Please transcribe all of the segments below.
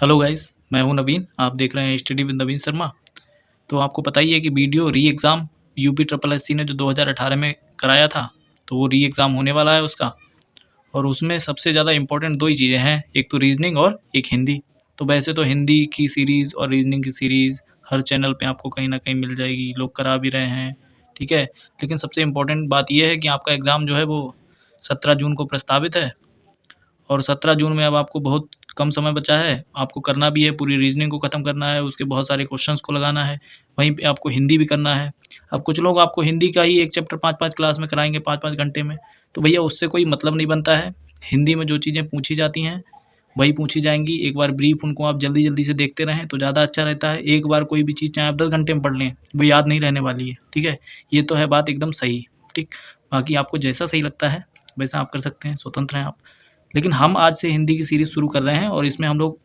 Hello guys, मैं हूं नवीन। आप देख रहे हैं स्टडी विद नवीन शर्मा। तो आपको पता ही है कि वीडियो री एग्ज़ाम यूपी ट्रिपल एससी ने जो 2018 में कराया था, तो वो री एग्ज़ाम होने वाला है उसका। और उसमें सबसे ज़्यादा इंपॉर्टेंट दो ही चीज़ें हैं, एक तो रीजनिंग और एक हिंदी। तो वैसे तो हिंदी की सीरीज़ और रीजनिंग की सीरीज़ हर चैनल पे आपको कहीं ना कहीं मिल जाएगी, लोग करा भी रहे हैं, ठीक है। लेकिन सबसे इम्पोर्टेंट बात यह है कि आपका एग्ज़ाम जो है वो 17 जून को प्रस्तावित है। और 17 जून में अब आपको बहुत कम समय बचा है। आपको करना भी है, पूरी रीजनिंग को ख़त्म करना है, उसके बहुत सारे क्वेश्चंस को लगाना है। वहीं पे आपको हिंदी भी करना है। अब कुछ लोग आपको हिंदी का ही एक चैप्टर 5-5 क्लास में कराएंगे, 5-5 घंटे में। तो भैया उससे कोई मतलब नहीं बनता है। हिंदी में जो चीज़ें पूछी जाती हैं वही पूछी जाएंगी। एक बार ब्रीफ उनको आप जल्दी जल्दी से देखते रहें तो ज़्यादा अच्छा रहता है। एक बार कोई भी चीज़ चाहे आप 10 घंटे में पढ़ लें, वो याद नहीं रहने वाली है, ठीक है। ये तो है बात एकदम सही, ठीक। बाकी आपको जैसा सही लगता है वैसा आप कर सकते हैं, स्वतंत्र हैं आप। लेकिन हम आज से हिंदी की सीरीज़ शुरू कर रहे हैं और इसमें हम लोग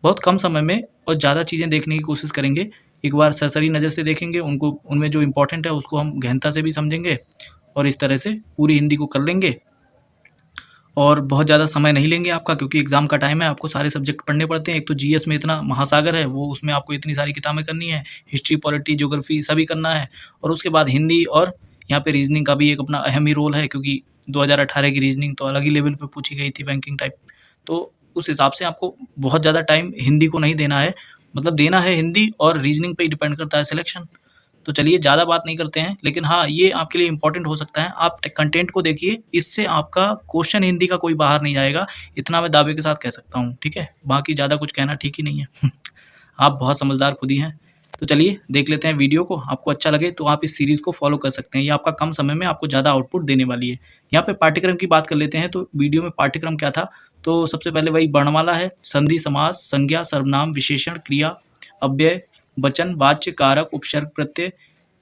बहुत कम समय में और ज़्यादा चीज़ें देखने की कोशिश करेंगे। एक बार सरसरी नज़र से देखेंगे उनको, उनमें जो इम्पोर्टेंट है उसको हम गहनता से भी समझेंगे और इस तरह से पूरी हिंदी को कर लेंगे। और बहुत ज़्यादा समय नहीं लेंगे आपका, क्योंकि एग्ज़ाम का टाइम है, आपको सारे सब्जेक्ट पढ़ने पड़ते हैं। एक तो जीएस में इतना महासागर है, वो उसमें आपको इतनी सारी किताबें करनी है, हिस्ट्री, पॉलिटी, ज्योग्राफी सभी करना है। और उसके बाद हिंदी और यहाँ पे रीजनिंग का भी एक अपना अहम ही रोल है, क्योंकि 2018 की रीजनिंग तो अलग ही लेवल पे पूछी गई थी, बैंकिंग टाइप। तो उस हिसाब से आपको बहुत ज़्यादा टाइम हिंदी को नहीं देना है, मतलब देना है हिंदी और रीजनिंग पे ही डिपेंड करता है सिलेक्शन। तो चलिए ज़्यादा बात नहीं करते हैं, लेकिन हाँ ये आपके लिए इम्पोर्टेंट हो सकता है। आप कंटेंट को देखिए, इससे आपका क्वेश्चन हिंदी का कोई बाहर नहीं जाएगा, इतना मैं दावे के साथ कह सकता हूँ, ठीक है। बाकी ज़्यादा कुछ कहना ठीक ही नहीं है। आप बहुत समझदार खुद ही हैं। तो चलिए देख लेते हैं वीडियो को। आपको अच्छा लगे तो आप इस सीरीज़ को फॉलो कर सकते हैं, ये आपका कम समय में आपको ज़्यादा आउटपुट देने वाली है। यहाँ पे पाठ्यक्रम की बात कर लेते हैं। तो वीडियो में पाठ्यक्रम क्या था, तो सबसे पहले वही वर्णमाला है, संधि, समास, संज्ञा, सर्वनाम, विशेषण, क्रिया, अव्यय, वचन, वाच्य, कारक, उपसर्ग, प्रत्यय,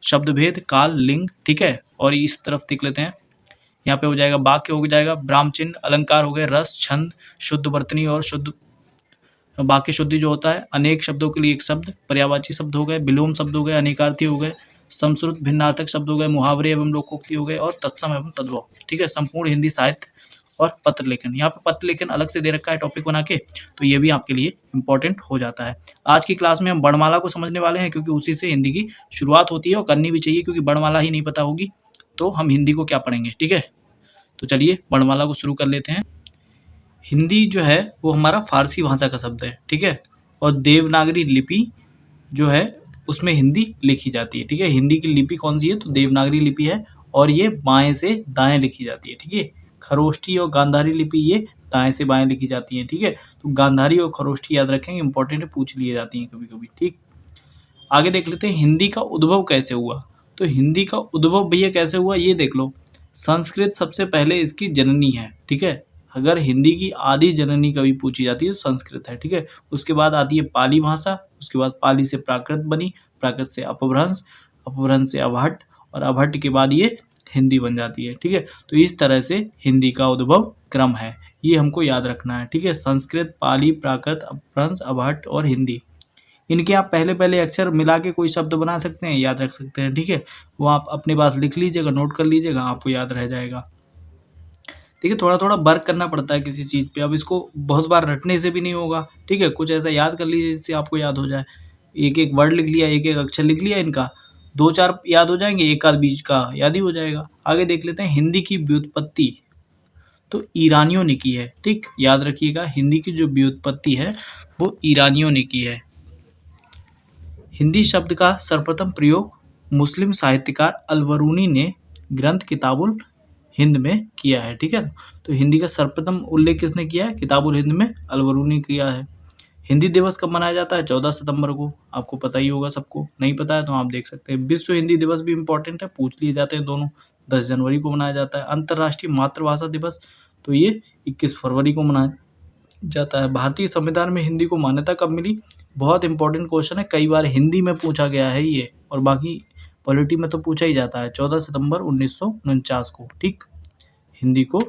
शब्द भेद, काल, लिंग, ठीक है। और इस तरफ देख लेते हैं, यहाँ पे हो जाएगा वाक्य, हो जाएगा ब्राह्म चिन्ह, अलंकार हो गए, रस, छंद, शुद्ध वर्तनी और शुद्ध वाक्य शुद्धि जो होता है, अनेक शब्दों के लिए एक शब्द, पर्यायवाची शब्द हो गए, विलोम शब्द हो गए, अनेकार्थी हो गए, समश्रुत भिन्नार्थक शब्द हो गए, मुहावरे एवं लोकोक्ति हो गए और तत्सम एवं तद्भव, ठीक है। संपूर्ण हिंदी साहित्य और पत्र लेखन, यहाँ पे पत्र लेखन अलग से दे रखा है टॉपिक बना के, तो ये भी आपके लिए इंपॉर्टेंट हो जाता है। आज की क्लास में हम वर्णमाला को समझने वाले हैं, क्योंकि उसी से हिंदी की शुरुआत होती है और करनी भी चाहिए, क्योंकि वर्णमाला ही नहीं पता होगी तो हम हिंदी को क्या पढ़ेंगे, ठीक है। तो चलिए वर्णमाला को शुरू कर लेते हैं। हिंदी जो है वो हमारा फारसी भाषा का शब्द है, ठीक है। और देवनागरी लिपि जो है उसमें हिंदी लिखी जाती है, ठीक है। हिंदी की लिपि कौन सी है, तो देवनागरी लिपि है और ये बाएं से दाएं लिखी जाती है, ठीक है। खरोष्ठी और गांधारी लिपि ये दाएं से बाएं लिखी जाती है, ठीक है। तो गांधारी और खरोष्ठी याद रखेंगे, इंपॉर्टेंट है, पूछ लिए जाती हैं कभी कभी, ठीक। आगे देख लेते हैं हिंदी का उद्भव कैसे हुआ। तो हिंदी का उद्भव भैया कैसे हुआ ये देख लो। संस्कृत सबसे पहले इसकी जननी है, ठीक है। अगर हिंदी की आदि जननी कभी पूछी जाती है तो संस्कृत है, ठीक है। उसके बाद आती है पाली भाषा, उसके बाद पाली से प्राकृत बनी, प्राकृत से अपभ्रंश, अपभ्रंश से अवहट्ट और अवहट्ट के बाद ये हिंदी बन जाती है, ठीक है। तो इस तरह से हिंदी का उद्भव क्रम है, ये हमको याद रखना है, ठीक है। संस्कृत, पाली, प्राकृत, अपभ्रंश, अवहट्ट और हिंदी, इनके आप पहले पहले अक्षर मिला के कोई शब्द बना सकते हैं, याद रख सकते हैं, ठीक है। वो आप अपने पास लिख लीजिएगा, नोट कर लीजिएगा, आपको याद रह जाएगा। देखिए थोड़ा थोड़ा वर्क करना पड़ता है किसी चीज़ पे, अब इसको बहुत बार रटने से भी नहीं होगा, ठीक है। कुछ ऐसा याद कर लीजिए जिससे आपको याद हो जाए। एक एक वर्ड लिख लिया, एक एक अक्षर लिख लिया, इनका 2-4 याद हो जाएंगे, एक आध बीच का याद ही हो जाएगा। आगे देख लेते हैं हिंदी की व्युत्पत्ति, तो ईरानियों ने की है, ठीक, याद रखिएगा। हिंदी की जो व्युत्पत्ति है वो ईरानियों ने की है। हिंदी शब्द का सर्वप्रथम प्रयोग मुस्लिम साहित्यकार अलबरूनी ने ग्रंथ किताबुल हिंद में किया है, ठीक है। तो हिंदी का सर्वप्रथम उल्लेख किसने किया है, किताबुल हिंद में अलबरूनी किया है। हिंदी दिवस कब मनाया जाता है, 14 सितंबर को, आपको पता ही होगा। सबको नहीं पता है तो आप देख सकते हैं। विश्व हिंदी दिवस भी इंपॉर्टेंट है, पूछ लिए जाते हैं दोनों, 10 जनवरी को मनाया जाता है। अंतर्राष्ट्रीय मातृभाषा दिवस तो ये 21 फरवरी को मनाया जाता है। भारतीय संविधान में हिंदी को मान्यता कब मिली, बहुत इंपॉर्टेंट क्वेश्चन है, कई बार हिंदी में पूछा गया है ये, और बाकी पॉलिटी में तो पूछा ही जाता है। 14 सितंबर 1949 को, ठीक, हिंदी को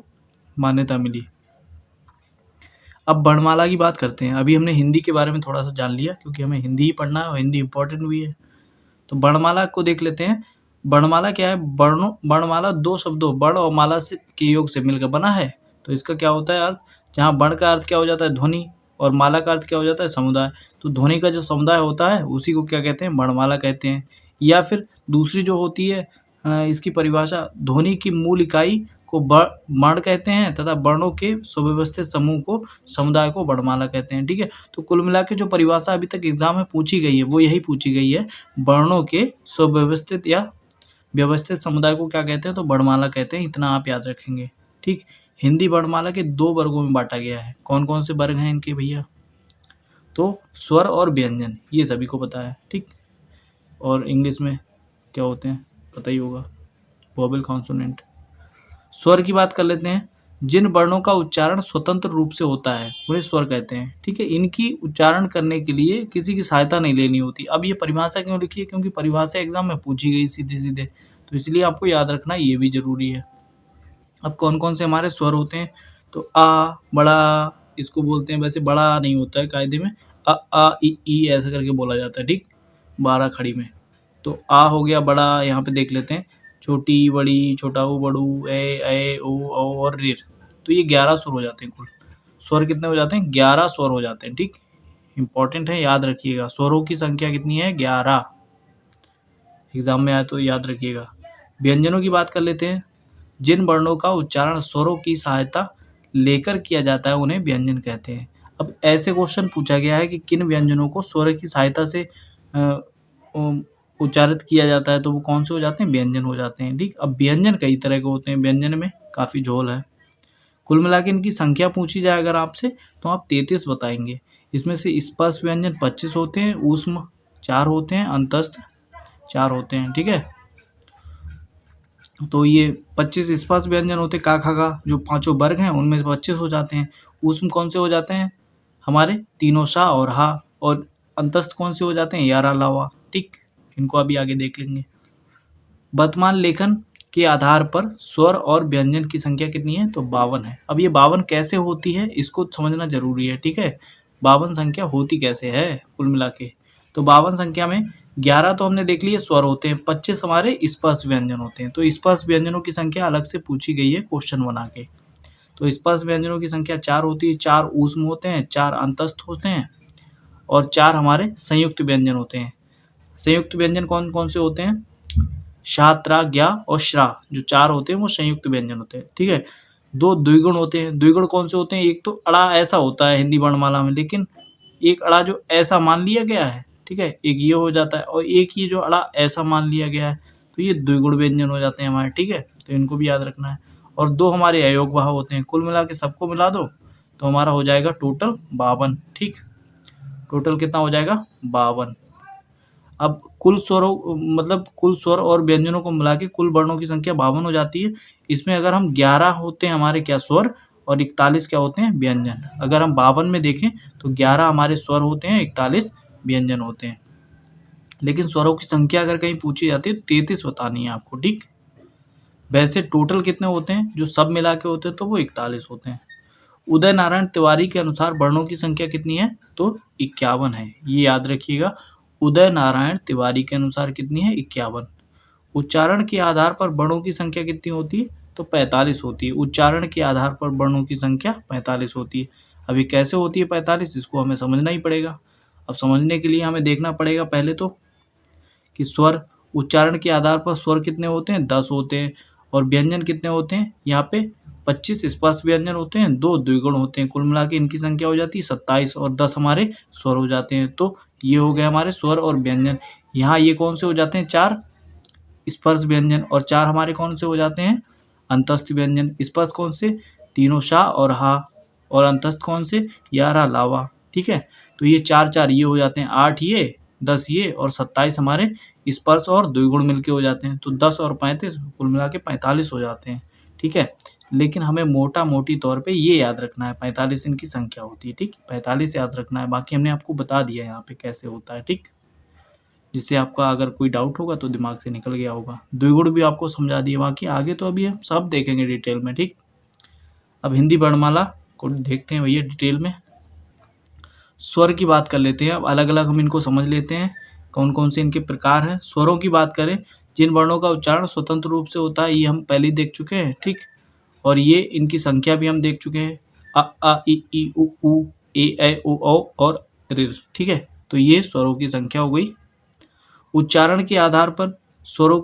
मान्यता मिली। अब वर्णमाला की बात करते हैं। अभी हमने हिंदी के बारे में थोड़ा सा जान लिया, क्योंकि हमें हिंदी ही पढ़ना है और हिंदी इंपॉर्टेंट भी है। तो वर्णमाला को देख लेते हैं। वर्णमाला क्या है, वर्णमाला दो शब्दों वर्ण और माला से के योग से मिलकर बना है। तो इसका क्या होता है अर्थ, जहाँ वर्ण का अर्थ क्या हो जाता है ध्वनि और माला का अर्थ क्या हो जाता है, समुदाय। तो ध्वनि का जो समुदाय होता है उसी को क्या कहते हैं, वर्णमाला कहते हैं। या फिर दूसरी जो होती है इसकी परिभाषा, ध्वनि की मूल इकाई को वर्ण कहते हैं तथा वर्णों के सुव्यवस्थित समूह को, समुदाय को वर्णमाला कहते हैं। ठीक है, तो कुल मिला के जो परिभाषा अभी तक एग्जाम में पूछी गई है वो यही पूछी गई है, वर्णों के सुव्यवस्थित या व्यवस्थित समुदाय को क्या कहते हैं, तो वर्णमाला कहते हैं। इतना आप याद रखेंगे। ठीक, हिंदी वर्णमाला के 2 वर्गों में बांटा गया है। कौन कौन से वर्ग हैं इनके भैया, तो स्वर और व्यंजन, ये सभी को पता है। ठीक, और इंग्लिश में क्या होते हैं पता ही होगा, वोवेल, कॉन्सोनेंट। स्वर की बात कर लेते हैं। जिन वर्णों का उच्चारण स्वतंत्र रूप से होता है उन्हें स्वर कहते हैं। ठीक है, इनकी उच्चारण करने के लिए किसी की सहायता नहीं लेनी होती। अब ये परिभाषा क्यों लिखी है, क्योंकि परिभाषा एग्जाम में पूछी गई सीधे सीधे, तो इसलिए आपको याद रखना ये भी जरूरी है। अब कौन कौन से हमारे स्वर होते हैं, तो आ बड़ा, इसको बोलते हैं, वैसे बड़ा नहीं होता है कायदे में, आ ई ऐसा करके बोला जाता है। ठीक, 12 खड़ी में। तो आ हो गया बड़ा, यहाँ पे देख लेते हैं, छोटी बड़ी, छोटा ऊ बड़ू, ए ओ और ऋ। तो ये 11 स्वर हो जाते हैं कुल। स्वर कितने हो जाते हैं, 11 स्वर हो जाते हैं। ठीक, इंपॉर्टेंट है, याद रखिएगा। स्वरों की संख्या कितनी है, 11। एग्जाम में आए तो याद रखिएगा। व्यंजनों की बात कर लेते हैं। जिन वर्णों का उच्चारण स्वरों की सहायता लेकर किया जाता है उन्हें व्यंजन कहते हैं। अब ऐसे क्वेश्चन पूछा गया है कि किन व्यंजनों को स्वर की सहायता से उच्चारित किया जाता है, तो वो कौन से हो जाते हैं, व्यंजन हो जाते हैं। ठीक, अब व्यंजन कई तरह के होते हैं, व्यंजन में काफ़ी झोल है। कुल मिला के इनकी संख्या पूछी जाए अगर आपसे, तो आप 33 बताएंगे। इसमें से स्पर्श व्यंजन 25 होते हैं, ऊष्म 4 होते हैं, अंतस्थ 4 होते हैं। ठीक है, तो ये 25 स्पर्श व्यंजन होते हैं, का खा का, जो 5 वर्ग हैं उनमें से 25 हो जाते हैं। ऊष्म कौन से हो जाते हैं, हमारे तीनों सा और हा, और अंतस्थ कौन से हो जाते हैं, यारा लावा। ठीक, इनको अभी आगे देख लेंगे। वर्तमान लेखन के आधार पर स्वर और व्यंजन की संख्या कितनी है, तो 52 है। अब ये 52 कैसे होती है इसको समझना जरूरी है। ठीक है, 52 संख्या होती कैसे है कुल मिला के, तो 52 संख्या में 11 तो हमने देख लिए स्वर होते हैं, 25 हमारे स्पर्श व्यंजन होते हैं। तो स्पर्श व्यंजनों की संख्या अलग से पूछी गई है क्वेश्चन बना के। तो स्पर्श व्यंजनों की संख्या 4 होती है, 4 ऊष्म होते हैं, 4 अंतस्थ होते हैं और 4 हमारे संयुक्त व्यंजन होते हैं। संयुक्त व्यंजन कौन कौन से होते हैं, शा, त्रा, ज्ञा और श्रा, जो 4 होते हैं वो संयुक्त व्यंजन होते हैं। ठीक है, 2 द्विगुण होते हैं। द्विगुण कौन से होते हैं, एक तो अड़ा ऐसा होता है हिंदी वर्णमाला में, लेकिन एक अड़ा जो ऐसा मान लिया गया है, ठीक है, एक ये हो जाता है, और एक ये जो अड़ा ऐसा मान लिया गया है, तो ये द्विगुण व्यंजन हो जाते हैं हमारे। ठीक है, तो इनको भी याद रखना है। और 2 हमारे अयोग भाव होते हैं। कुल मिला के सबको मिला दो तो हमारा हो जाएगा टोटल 52। ठीक, टोटल कितना हो जाएगा, 52। अब कुल स्वरों, मतलब कुल स्वर और व्यंजनों को मिला के कुल वर्णों की संख्या 52 हो जाती है। इसमें अगर हम 11 होते हैं हमारे क्या, स्वर, और 41 क्या होते हैं, व्यंजन। अगर हम 52 में देखें तो 11 हमारे स्वर होते हैं, 41 व्यंजन होते हैं। लेकिन स्वरों की संख्या अगर कहीं पूछी जाती है 33 बतानी है आपको। ठीक, वैसे टोटल कितने होते हैं, जो सब मिला के होते हैं तो वो 41 होते हैं। उदय नारायण तिवारी के अनुसार वर्णों की संख्या कितनी है, तो 51 है। ये याद रखिएगा, उदय नारायण तिवारी के अनुसार कितनी है, 51। उच्चारण के आधार पर वर्णों की संख्या कितनी होती है, तो 45 होती है। उच्चारण के आधार पर वर्णों की संख्या 45 होती है। अभी कैसे होती है 45, इसको हमें समझना ही पड़ेगा। अब समझने के लिए हमें देखना पड़ेगा पहले तो कि स्वर, उच्चारण के आधार पर स्वर कितने होते हैं, 10 होते हैं, और व्यंजन कितने होते हैं, यहाँ पे 25 स्पर्श व्यंजन होते हैं, 2 द्विगुण होते हैं। कुल मिला के इनकी संख्या हो जाती है 27, और 10 हमारे स्वर हो जाते हैं। तो ये हो गए हमारे स्वर और व्यंजन। यहाँ ये कौन से हो जाते हैं, 4 स्पर्श व्यंजन, और 4 हमारे कौन से हो जाते हैं, अंतस्थ व्यंजन। स्पर्श कौन से, तीनों शा और हा, और अंतस्थ कौन से, यारा लावा। ठीक है, तो ये 4 4 ये हो जाते हैं, 8 ये, 10 ये, और 27 हमारे स्पर्श और द्विगुण मिलके हो जाते हैं। तो 10 और 35 कुल मिला के 45 हो जाते हैं। ठीक है, लेकिन हमें मोटा मोटी तौर पे ये याद रखना है, 45 इनकी संख्या होती है। ठीक, 45 याद रखना है, बाकी हमने आपको बता दिया यहाँ पे कैसे होता है। ठीक, जिससे आपका अगर कोई डाउट होगा तो दिमाग से निकल गया होगा। द्विगुण भी आपको समझा दिए, बाकी आगे तो अभी हम सब देखेंगे डिटेल में। ठीक, अब हिंदी वर्णमाला को देखते हैं भैया डिटेल में। स्वर की बात कर लेते हैं। अब अलग अलग हम इनको समझ लेते हैं, कौन कौन से इनके प्रकार हैं। स्वरों की बात करें, जिन वर्णों का उच्चारण स्वतंत्र रूप से होता है, ये हम पहले ही देख चुके हैं। ठीक, और ये इनकी संख्या भी हम देख चुके हैं, अ आ इ ई उ ऊ, ए ऐ ओ औ और ऋ। ठीक है, तो ये स्वरों की संख्या हो गई। उच्चारण के आधार पर स्वरों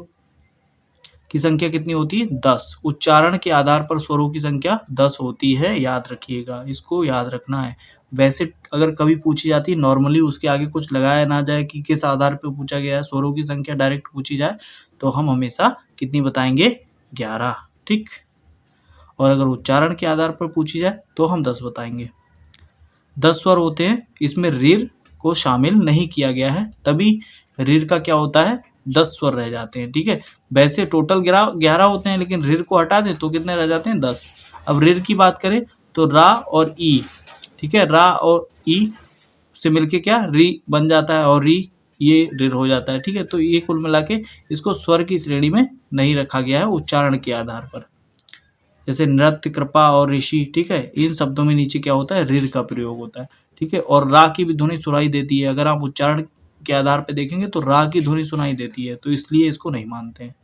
की संख्या कितनी होती है? 10। उच्चारण के आधार पर स्वरों की संख्या 10 होती है, याद रखिएगा, इसको याद रखना है। वैसे अगर कभी पूछी जाती है नॉर्मली, उसके आगे कुछ लगाया ना जाए कि किस आधार पर पूछा गया है, स्वरों की संख्या डायरेक्ट पूछी जाए तो हम हमेशा कितनी बताएंगे? 11। ठीक, और अगर उच्चारण के आधार पर पूछी जाए तो हम 10 बताएंगे। 10 स्वर होते हैं, इसमें ऋ को शामिल नहीं किया गया है, तभी ऋ का क्या होता है? 10 स्वर रह जाते हैं। ठीक है, वैसे टोटल 11 होते हैं, लेकिन ऋ को हटा दें तो कितने रह जाते हैं? 10। अब ऋ की बात करें तो रा और ई, ठीक है, रा और ई से मिलके क्या री बन जाता है, और री ये ऋ हो जाता है। ठीक है, तो ये कुल मिला के इसको स्वर की श्रेणी में नहीं रखा गया है उच्चारण के आधार पर। जैसे नृत्य, कृपा और ऋषि, ठीक है, इन शब्दों में नीचे क्या होता है? ऋ का प्रयोग होता है। ठीक है, और रा की भी ध्वनि सुनाई देती है। अगर आप उच्चारण के आधार पर देखेंगे तो रा की ध्वनि सुनाई देती है, तो इसलिए इसको नहीं मानते हैं।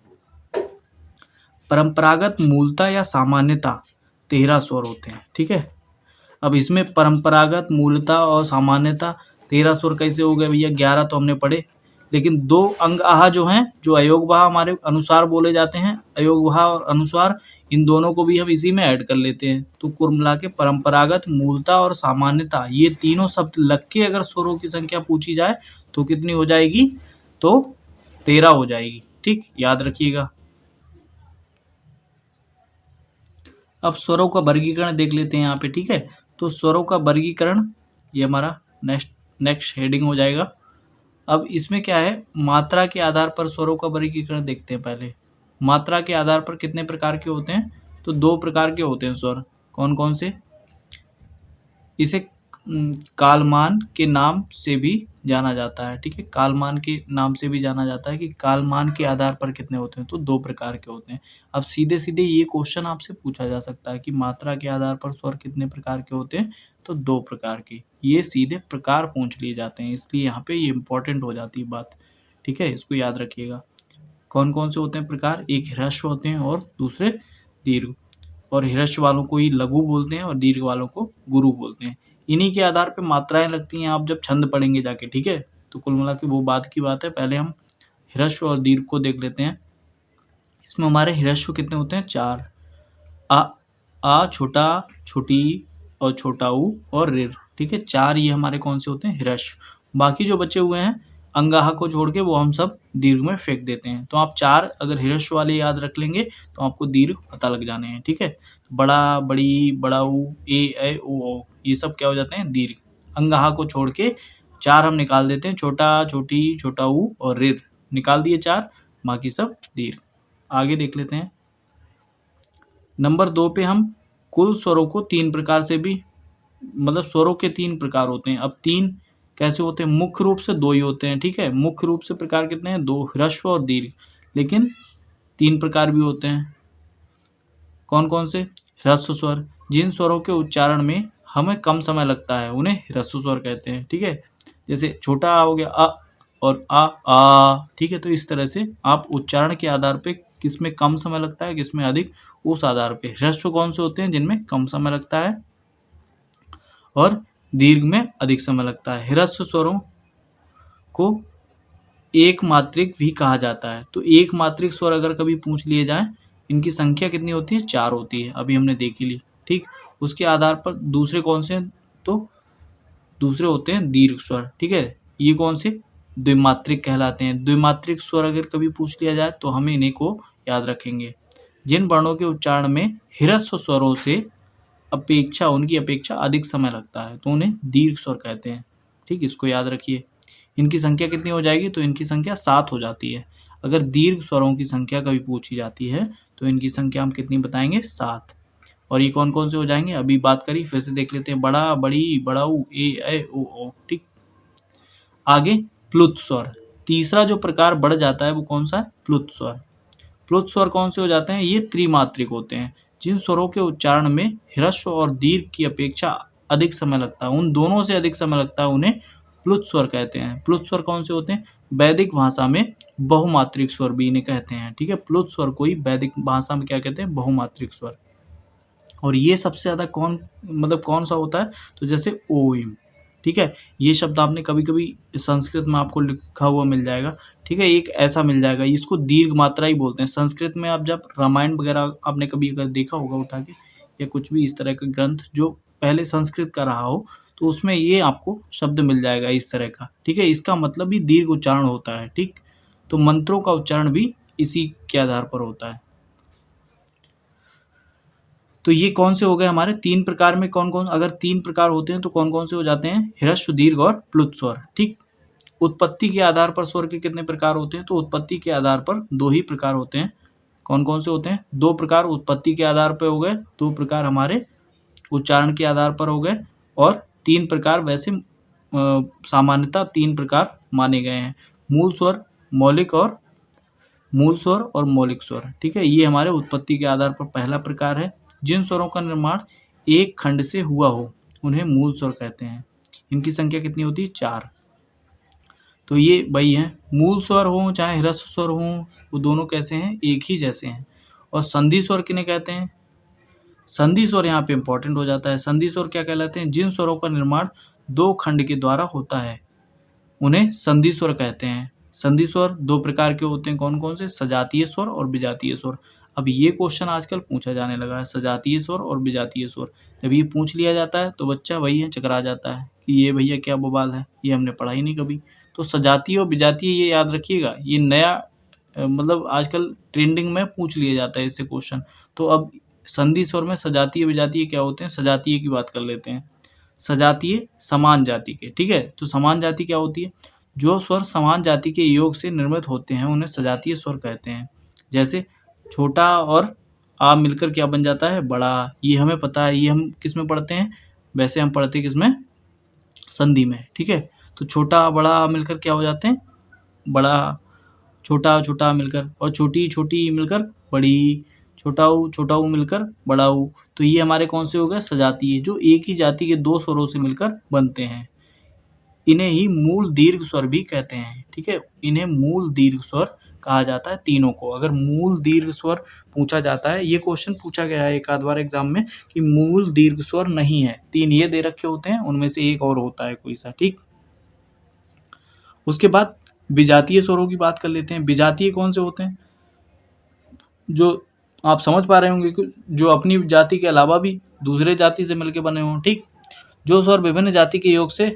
परंपरागत मूलता या सामान्यता 13 स्वर होते हैं। ठीक है, अब इसमें परंपरागत, मूलता और सामान्यता 13 स्वर कैसे हो गए भैया? 11 तो हमने पढ़े, लेकिन 2 अंग आहा जो हैं, जो अयोगवाह हमारे अनुसार बोले जाते हैं, अयोगवाह और अनुस्वार, इन दोनों को भी हम इसी में ऐड कर लेते हैं। तो कुल मिला के परंपरागत, मूलता और सामान्यता, ये तीनों शब्द लग के अगर स्वरों की संख्या पूछी जाए तो कितनी हो जाएगी? तो 13 हो जाएगी। ठीक, याद रखिएगा। अब स्वरों का वर्गीकरण देख लेते हैं यहाँ पे। ठीक है, तो स्वरों का वर्गीकरण ये हमारा नेक्स्ट हेडिंग हो जाएगा। अब इसमें क्या है? मात्रा के आधार पर स्वरों का वर्गीकरण देखते हैं पहले। मात्रा के आधार पर कितने प्रकार के होते हैं? तो 2 प्रकार के होते हैं स्वर। कौन कौन से? इसे कालमान के नाम से भी जाना जाता है। ठीक है, कालमान के नाम से भी जाना जाता है कि कालमान के आधार पर कितने होते हैं, तो 2 प्रकार के होते हैं। अब सीधे सीधे ये क्वेश्चन आपसे पूछा जा सकता है कि मात्रा के आधार पर स्वर कितने प्रकार के होते हैं, तो 2 प्रकार के। ये सीधे प्रकार पूछ लिए जाते हैं, इसलिए यहाँ पे ये इंपॉर्टेंट हो जाती है बात। ठीक है, इसको याद रखिएगा। कौन कौन से होते हैं प्रकार? एक ह्रस्व होते हैं और दूसरे दीर्घ, और ह्रस्व वालों को ही लघु बोलते हैं और दीर्घ वालों को गुरु बोलते हैं। इन्हीं के आधार पे मात्राएं लगती हैं, आप जब छंद पढ़ेंगे जाके। ठीक है, तो कुल मिला के वो बात की बात है। पहले हम ह्रस्व और दीर्घ को देख लेते हैं। इसमें हमारे ह्रस्व कितने होते हैं? 4। आ, छोटा, छोटी और छोटा ऊ और ऋ। ठीक है, 4 ये हमारे कौन से होते हैं? ह्रस्व। बाकी जो बचे हुए हैं अंगाहा को छोड़ के वो हम सब दीर्घ में फेंक देते हैं। तो आप 4 अगर ह्रस्व वाले याद रख लेंगे तो आपको दीर्घ पता लग जाने हैं। ठीक है, बड़ा, बड़ी, बड़ाऊ, ए ऐ ओ औ, ये सब क्या हो जाते हैं? दीर्घ। अंगाहा को छोड़ के 4 हम निकाल देते हैं, छोटा, छोटी, छोटा ऊ और ऋ निकाल दिए 4, बाकी सब दीर्घ। आगे देख लेते हैं। नंबर 2 पे हम कुल स्वरों को 3 प्रकार से भी, मतलब स्वरों के 3 प्रकार होते हैं। अब 3 कैसे होते हैं? मुख्य रूप से 2 ही होते हैं। ठीक है, मुख्य रूप से प्रकार कितने हैं? 2, ह्रस्व और दीर्घ, लेकिन 3 प्रकार भी होते हैं। कौन कौन से? ह्रस्व स्वर, जिन स्वरों के उच्चारण में हमें कम समय लगता है उन्हें ह्रस्व स्वर कहते हैं। ठीक है, जैसे छोटा आ हो गया अ और आ। ठीक है, तो इस तरह से आप उच्चारण के आधार पे किसमें कम समय लगता है, किसमें अधिक, उस आधार पे ह्रस्व कौन से होते हैं? जिनमें कम समय लगता है, और दीर्घ में अधिक समय लगता है। ह्रस्व स्वरों को एक मात्रिक भी कहा जाता है। तो एक मात्रिक स्वर अगर कभी पूछ लिए जाए, इनकी संख्या कितनी होती है? 4 होती है, अभी हमने देखी ली। ठीक, उसके आधार पर दूसरे कौन से? तो दूसरे होते हैं दीर्घ स्वर। ठीक है, ये कौन से? द्विमात्रिक कहलाते हैं। द्विमात्रिक स्वर अगर कभी पूछ लिया जाए तो हम इन्हीं को याद रखेंगे। जिन वर्णों के उच्चारण में ह्रस्व स्वरों से उनकी अपेक्षा अधिक समय लगता है तो उन्हें दीर्घ स्वर कहते हैं। ठीक, इसको याद रखिए। इनकी संख्या कितनी हो जाएगी? तो इनकी संख्या 7 हो जाती है। अगर दीर्घ स्वरों की संख्या कभी पूछी जाती है तो इनकी संख्या हम कितनी बताएंगे? 7। और ये कौन कौन से हो जाएंगे? अभी बात करी, फिर से देख लेते हैं। बड़ा, बड़ी, बड़ाऊ, ए ऐ ओ औ। ठीक, आगे प्लुत स्वर। तीसरा जो प्रकार बढ़ जाता है वो कौन सा है? प्लुत स्वर। प्लुत स्वर कौन से हो जाते हैं? ये त्रिमात्रिक होते हैं। जिन स्वरों के उच्चारण में ह्रस्व और दीर्घ की अपेक्षा अधिक समय लगता है, उन दोनों से अधिक समय लगता है, उन्हें प्लुत स्वर कहते हैं। प्लुत स्वर कौन से होते हैं? वैदिक भाषा में बहुमात्रिक स्वर भी इन्हें कहते हैं। ठीक है, प्लुत स्वर को ही वैदिक भाषा में क्या कहते हैं? बहुमात्रिक स्वर। और ये सबसे ज़्यादा कौन सा होता है, तो जैसे ओम, ठीक है। ये शब्द आपने कभी कभी संस्कृत में आपको लिखा हुआ मिल जाएगा, ठीक है, एक ऐसा मिल जाएगा, इसको दीर्घ मात्रा ही बोलते हैं संस्कृत में। आप जब रामायण वगैरह आपने कभी अगर देखा होगा उठा के, या कुछ भी इस तरह का ग्रंथ जो पहले संस्कृत का रहा हो, तो उसमें ये आपको शब्द मिल जाएगा इस तरह का, ठीक है। इसका मतलब भी दीर्घ उच्चारण होता है, ठीक। तो मंत्रों का उच्चारण भी इसी के आधार पर होता है। तो ये कौन से हो गए हमारे 3 प्रकार में, कौन कौन, अगर 3 प्रकार होते हैं तो कौन कौन से हो जाते हैं, ह्रस्व, दीर्घ और प्लुत स्वर, ठीक। उत्पत्ति के आधार पर स्वर के कितने प्रकार होते हैं, तो उत्पत्ति के आधार पर 2 ही प्रकार होते हैं। कौन कौन से होते हैं, 2 प्रकार उत्पत्ति के आधार पर हो गए, 2 प्रकार हमारे उच्चारण के आधार पर हो गए, और 3 प्रकार वैसे सामान्यतः 3 प्रकार माने गए हैं, मूल स्वर, मौलिक स्वर, ठीक है। ये हमारे उत्पत्ति के आधार पर पहला प्रकार है। जिन स्वरों का निर्माण एक खंड से हुआ हो उन्हें मूल स्वर कहते हैं। इनकी संख्या कितनी होती है, 4। तो ये वही है, मूल स्वर हो चाहे ह्रस्व स्वर हो, वो दोनों कैसे हैं, एक ही जैसे हैं। और संधि स्वर किन्हें कहते हैं, संधि स्वर यहाँ पे इंपॉर्टेंट हो जाता है। संधि स्वर क्या कहलाते हैं, जिन स्वरों का निर्माण 2 खंड के द्वारा होता है उन्हें संधि स्वर कहते हैं। संधि स्वर 2 प्रकार के होते हैं, कौन कौन से, सजातीय स्वर और विजातीय स्वर। अब ये क्वेश्चन आजकल पूछा जाने लगा है, सजातीय स्वर और विजातीय स्वर। जब ये पूछ लिया जाता है तो बच्चा वही है चकरा जाता है कि ये भैया क्या बवाल है, ये हमने पढ़ा ही नहीं कभी। तो सजातीय और विजातीय ये याद रखिएगा, ये नया मतलब आजकल ट्रेंडिंग में पूछ लिया जाता है इससे क्वेश्चन। तो अब संधि स्वर में सजातीय विजातीय क्या होते हैं, सजातीय की बात कर लेते हैं। सजातीय समान जाति के, ठीक है। तो समान जाति क्या होती है, जो स्वर समान जाति के योग से निर्मित होते हैं उन्हें सजातीय स्वर कहते हैं। जैसे छोटा और आ मिलकर क्या बन जाता है, बड़ा। ये हमें पता है, ये हम किस में पढ़ते हैं, वैसे हम पढ़ते हैं किसमें, संधि में, ठीक है। तो छोटा बड़ा मिलकर क्या हो जाते हैं, बड़ा। छोटा छोटा मिलकर, और छोटी छोटी मिलकर बड़ी। छोटा ऊ मिलकर बड़ा ऊ। तो ये हमारे कौन से हो गए, सजातीय, जो एक ही जाति के 2 स्वरों से मिलकर बनते हैं। इन्हें ही मूल दीर्घ स्वर भी कहते हैं, ठीक है। इन्हें मूल दीर्घ स्वर कहा जाता है तीनों को। अगर मूल दीर्घ स्वर पूछा जाता है, ये क्वेश्चन पूछा गया है एक आध बार एग्जाम में कि मूल दीर्घ स्वर नहीं है, 3 ये दे रखे होते हैं, उनमें से एक और होता है कोई सा, ठीक। उसके बाद विजातीय स्वरों की बात कर लेते हैं। विजातीय कौन से होते हैं, जो आप समझ पा रहे होंगे कि जो अपनी जाति के अलावा भी दूसरे जाति से मिलकर बने हों, ठीक। जो स्वर विभिन्न जाति के योग से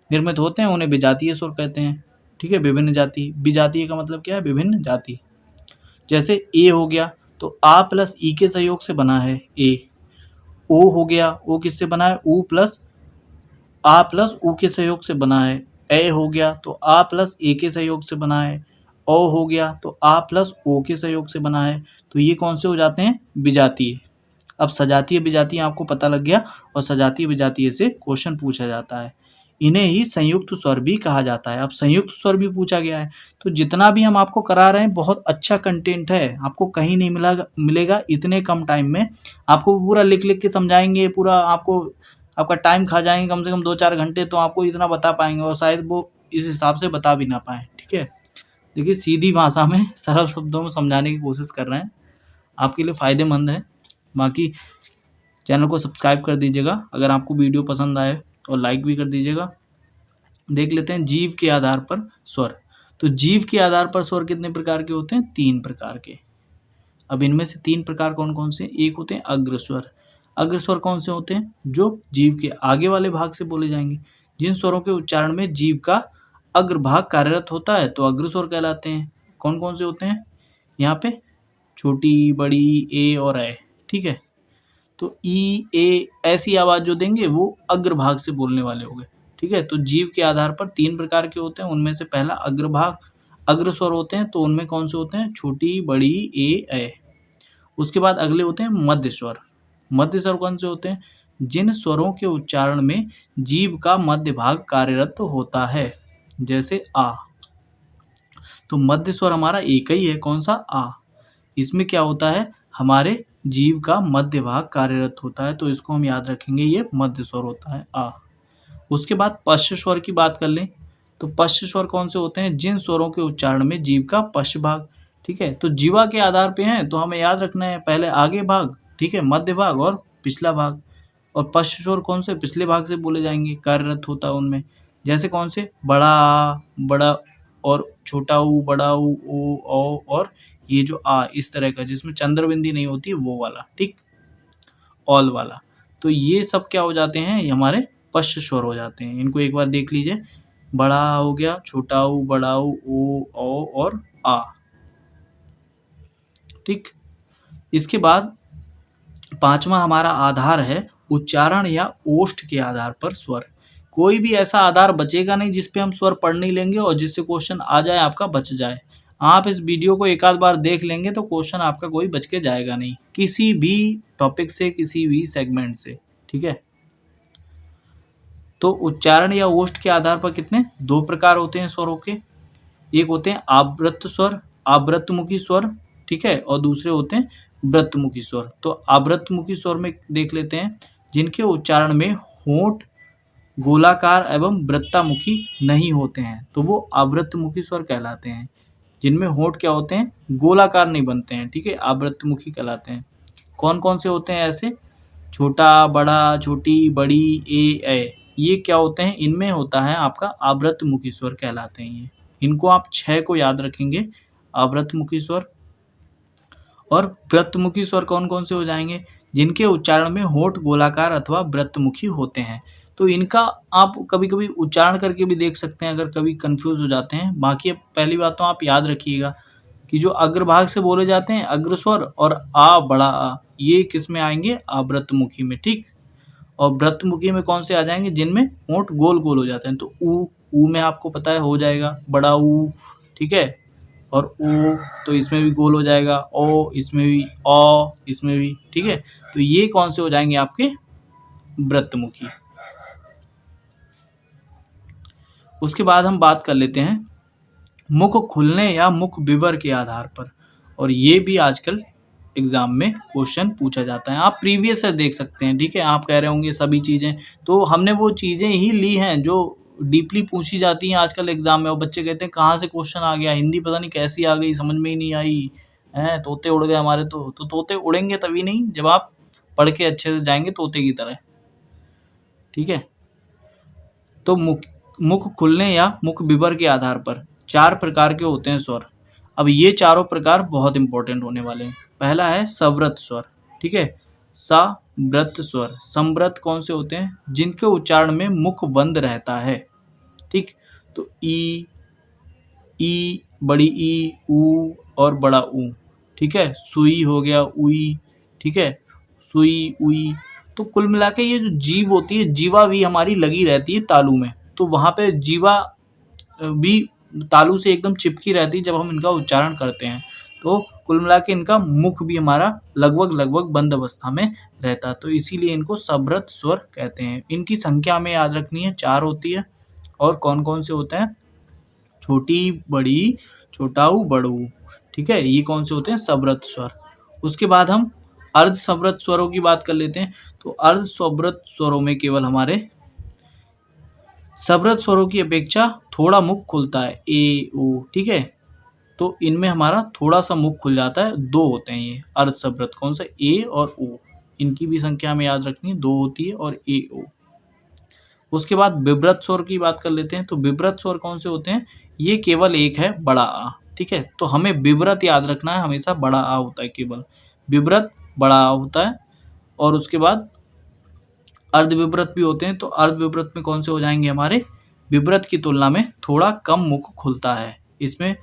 निर्मित होते हैं उन्हें विजातीय स्वर कहते हैं, ठीक है। विभिन्न जाति, विजातीय का मतलब क्या है, विभिन्न जाति। जैसे ए हो गया तो आ प्लस ई के सहयोग से बना है ए। ओ हो गया, ओ किससे बना है, ऊ प्लस आ प्लस ऊ के सहयोग से बना है। ए हो गया तो आ प्लस ए के सहयोग से बना है। ओ हो गया तो आ प्लस ओ के सहयोग से बना है। तो ये कौन से हो जाते हैं, विजातीय। अब सजातीय विजातीय आपको पता लग गया, और सजातीय विजातीय से क्वेश्चन पूछा जाता है। इन्हें ही संयुक्त स्वर भी कहा जाता है। अब संयुक्त स्वर भी पूछा गया है। तो जितना भी हम आपको करा रहे हैं बहुत अच्छा कंटेंट है, आपको कहीं नहीं मिलेगा इतने कम टाइम में। आपको पूरा लिख लिख के समझाएंगे, पूरा आपका टाइम खा जाएंगे, कम से कम 2-4 घंटे तो आपको इतना बता पाएंगे, और शायद वो इस हिसाब से बता भी ना पाएँ, ठीक है। देखिए सीधी भाषा में सरल शब्दों में समझाने की कोशिश कर रहे हैं, आपके लिए फ़ायदेमंद है। बाकी चैनल को सब्सक्राइब कर दीजिएगा अगर आपको वीडियो पसंद आए, और लाइक भी कर दीजिएगा। देख लेते हैं जीव के आधार पर स्वर। तो जीव के आधार पर स्वर कितने प्रकार के होते हैं, 3 प्रकार के। अब इनमें से 3 प्रकार कौन कौन से, एक होते हैं अग्रस्वर। अग्रस्वर कौन से होते हैं, जो जीव के आगे वाले भाग से बोले जाएंगे। जिन स्वरों के उच्चारण में जीव का अग्रभाग कार्यरत होता है तो अग्रस्वर कहलाते हैं। कौन कौन से होते हैं, यहाँ पे छोटी, बड़ी, ए और ए, ठीक है। तो ई, ए ऐसी आवाज़ जो देंगे वो अग्रभाग से बोलने वाले हो गए, ठीक है। तो जीव के आधार पर 3 प्रकार के होते हैं, उनमें से पहला अग्रभाग अग्रस्वर होते हैं। तो उनमें कौन से होते हैं, छोटी, बड़ी, ए। उसके बाद अगले होते हैं मध्य स्वर। मध्य स्वर कौन से होते हैं, जिन स्वरों के उच्चारण में जीव का मध्य भाग कार्यरत होता है, जैसे आ। तो मध्य स्वर हमारा एक ही है, कौन सा, आ। इसमें क्या होता है, हमारे जीव का मध्य भाग कार्यरत होता है, तो इसको हम याद रखेंगे, ये मध्य स्वर होता है, आ। उसके बाद पश्च स्वर की बात कर लें तो पश्च स्वर कौन से होते हैं, जिन स्वरों के उच्चारण में जीव का पश्च भाग, ठीक है। तो जीवा के आधार पे हैं तो हमें याद रखना है पहले आगे भाग, ठीक है, मध्य भाग और पिछला भाग। और पश्च स्वर कौन से? पिछले भाग से बोले जाएंगे, कार्यरत होता है उनमें। जैसे कौन से? बड़ा आ, बड़ा और छोटा ऊ, बड़ा ऊ, ओ, औ और ये जो आ, इस तरह का जिसमें चंद्र बिंदी नहीं होती वो वाला, ठीक, ऑल वाला। तो ये सब क्या हो जाते हैं? ये हमारे पश्च स्वर हो जाते हैं। इनको एक बार देख लीजिए, बड़ा आ हो गया, छोटा ऊ, बड़ा ऊ, ओ, औ और आ, ठीक। इसके बाद पांचवा हमारा आधार है उच्चारण या ओष्ठ के आधार पर स्वर। कोई भी ऐसा आधार बचेगा नहीं जिस पे हम स्वर पढ़ नहीं लेंगे और जिससे क्वेश्चन आ जाए आपका बच जाए। आप इस वीडियो को एक आध बार देख लेंगे तो क्वेश्चन आपका कोई बच के जाएगा नहीं, किसी भी टॉपिक से, किसी भी सेगमेंट से, ठीक है। तो उच्चारण या ओष्ठ के आधार पर कितने? 2 प्रकार होते हैं स्वरों के। एक होते हैं आवृत्त स्वर, आवृत्तमुखी स्वर, ठीक है, और दूसरे होते हैं वृत्तमुखी स्वर। तो आवृत्तमुखी स्वर में देख लेते हैं, जिनके उच्चारण में होंठ गोलाकार एवं वृत्तामुखी नहीं होते हैं, तो वो आवृत्तमुखी स्वर कहलाते हैं। जिनमें होंठ क्या होते हैं? गोलाकार नहीं बनते हैं, ठीक है, आवृत्तमुखी कहलाते हैं। कौन कौन से होते हैं ऐसे? छोटा, बड़ा, छोटी, बड़ी, ए, ये क्या होते हैं? इनमें होता है आपका आवृत्तमुखी स्वर कहलाते हैं ये। इनको आप 6 को याद रखेंगे, आवृत्तमुखी स्वर। और वृत्तमुखी स्वर कौन कौन से हो जाएंगे? जिनके उच्चारण में होंठ गोलाकार अथवा वृत्तमुखी होते हैं। तो इनका आप कभी कभी उच्चारण करके भी देख सकते हैं अगर कभी कंफ्यूज हो जाते हैं। बाकी पहली बात तो आप याद रखिएगा कि जो अग्रभाग से बोले जाते हैं अग्र स्वर और आ, बड़ा आ, ये किस में आएंगे? आवृत्तमुखी में, ठीक। और वृत्तमुखी में कौन से आ जाएंगे? जिनमें होंठ गोल गोल हो जाते हैं। तो ऊ में आपको पता है हो जाएगा बड़ा ऊ, ठीक है, और ओ तो इसमें भी गोल हो जाएगा, ओ इसमें भी, औ इसमें भी, ठीक है। तो ये कौन से हो जाएंगे? आपके वृत्तमुखी। उसके बाद हम बात कर लेते हैं मुख खुलने या मुख विवर के आधार पर, और ये भी आजकल एग्जाम में क्वेश्चन पूछा जाता है। आप प्रीवियस से देख सकते हैं, ठीक है। आप कह रहे होंगे सभी चीज़ें, तो हमने वो चीज़ें ही ली हैं जो डीपली पूछी जाती हैं आजकल एग्जाम में। और बच्चे कहते हैं कहाँ से क्वेश्चन आ गया, हिंदी पता नहीं कैसी आ गई, समझ में ही नहीं आई है, तोते उड़ गए हमारे। तो तोते उड़ेंगे तभी नहीं जब आप पढ़ के अच्छे से जाएंगे तोते की तरह, ठीक है। तो मुख खुलने या मुख विवर के आधार पर 4 प्रकार के होते हैं स्वर। अब ये चारों प्रकार बहुत इंपॉर्टेंट होने वाले हैं। पहला है सव्रत स्वर, ठीक है, सव्रत स्वर। संव्रत कौन से होते हैं? जिनके उच्चारण में मुख बंद रहता है, ठीक। तो ई, बड़ी ई, ऊ और बड़ा ऊ, ठीक है। सुई हो गया, उई, ठीक है, सुई, उई। तो कुल मिला के ये जो जीव होती है, जीवा भी हमारी लगी रहती है तालू में, तो वहाँ पे जीवा भी तालू से एकदम चिपकी रहती है जब हम इनका उच्चारण करते हैं। तो कुल मिला के इनका मुख भी हमारा लगभग बंद अवस्था में रहता है, तो इसीलिए इनको सव्रत स्वर कहते हैं। इनकी संख्या हमें याद रखनी है, 4 होती है। और कौन कौन से होते हैं? छोटी, बड़ी, छोटा ऊ, बड़ू, ठीक है, ये कौन से होते हैं? सव्रत स्वर। उसके बाद हम अर्ध सव्रत स्वरों की बात कर लेते हैं। तो अर्ध सव्रत स्वरों में केवल हमारे सव्रत स्वरों की अपेक्षा थोड़ा मुख खुलता है, ए, ओ, ठीक है। तो इनमें हमारा थोड़ा सा मुख खुल जाता है, 2 होते हैं ये अर्ध सव्रत। कौन सा? ए और ओ। इनकी भी संख्या हमें याद रखनी है, 2 होती है, और ए, ओ। उसके बाद विव्रत स्वर की बात कर लेते हैं। तो विव्रत स्वर कौन से होते हैं? ये केवल एक है, बड़ा आ, ठीक है। तो हमें विव्रत याद रखना है, हमेशा बड़ा आ होता है केवल, विव्रत बड़ा आ होता है। और उसके बाद अर्धविव्रत भी होते हैं। तो अर्धविव्रत में कौन से हो जाएंगे? हमारे विव्रत की तुलना में थोड़ा कम मुख खुलता है, इसमें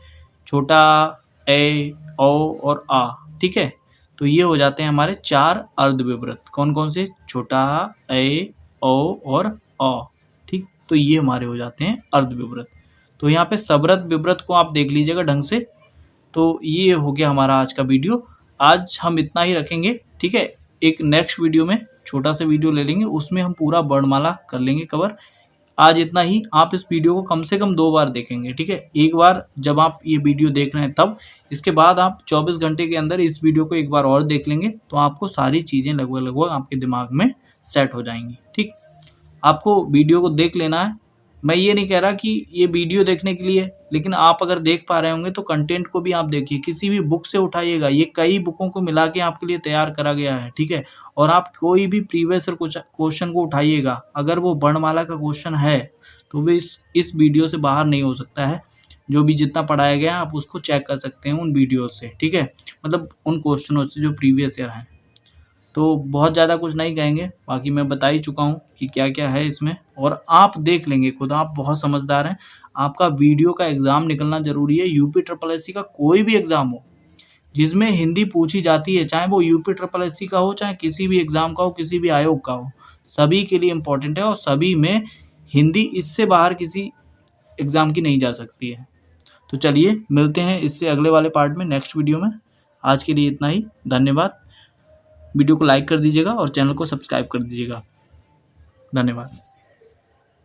छोटा ए, ओ और आ, ठीक है। तो ये हो जाते हैं हमारे 4 अर्धविव्रत। कौन कौन से? छोटा ए, ओ और अ, ठीक। तो ये हमारे हो जाते हैं अर्धविव्रत। तो यहाँ पे सव्रत विव्रत को आप देख लीजिएगा ढंग से। तो ये हो गया हमारा आज का वीडियो। आज हम इतना ही रखेंगे, ठीक है। एक नेक्स्ट वीडियो में छोटा सा वीडियो ले लेंगे, उसमें हम पूरा वर्णमाला कर लेंगे कवर। आज इतना ही। आप इस वीडियो को कम से कम 2 बार देखेंगे, ठीक है। एक बार जब आप ये वीडियो देख रहे हैं तब, इसके बाद आप 24 घंटे के अंदर इस वीडियो को एक बार और देख लेंगे, तो आपको सारी चीज़ें लगभग आपके दिमाग में सेट हो जाएंगी, ठीक। आपको वीडियो को देख लेना है, मैं ये नहीं कह रहा कि ये वीडियो देखने के लिए, लेकिन आप अगर देख पा रहे होंगे तो कंटेंट को भी आप देखिए, किसी भी बुक से उठाइएगा, ये कई बुकों को मिला के आपके लिए तैयार करा गया है, ठीक है। और आप कोई भी प्रीवियस ईयर क्वेश्चन को उठाइएगा, अगर वो वर्णमाला का क्वेश्चन है तो वो इस वीडियो से बाहर नहीं हो सकता है। जो भी जितना पढ़ाया गया है आप उसको चेक कर सकते हैं उन वीडियो से, ठीक है, मतलब उन क्वेश्चनों से जो प्रीवियस ईयर हैं। तो बहुत ज़्यादा कुछ नहीं कहेंगे, बाकी मैं बता ही चुका हूँ कि क्या-क्या है इसमें, और आप देख लेंगे खुद, आप बहुत समझदार हैं। आपका वीडियो का एग्ज़ाम निकलना ज़रूरी है, यूपी ट्रिपल एससी का कोई भी एग्ज़ाम हो, जिसमें हिंदी पूछी जाती है, चाहे वो यूपी ट्रिपल एससी का हो, चाहे किसी भी एग्ज़ाम का हो, किसी भी आयोग का हो, सभी के लिए इम्पोर्टेंट है और सभी में हिंदी इससे बाहर किसी एग्ज़ाम की नहीं जा सकती है। तो चलिए मिलते हैं इससे अगले वाले पार्ट में, नेक्स्ट वीडियो में। आज के लिए इतना ही, धन्यवाद। वीडियो को लाइक कर दीजिएगा और चैनल को सब्सक्राइब कर दीजिएगा। धन्यवाद।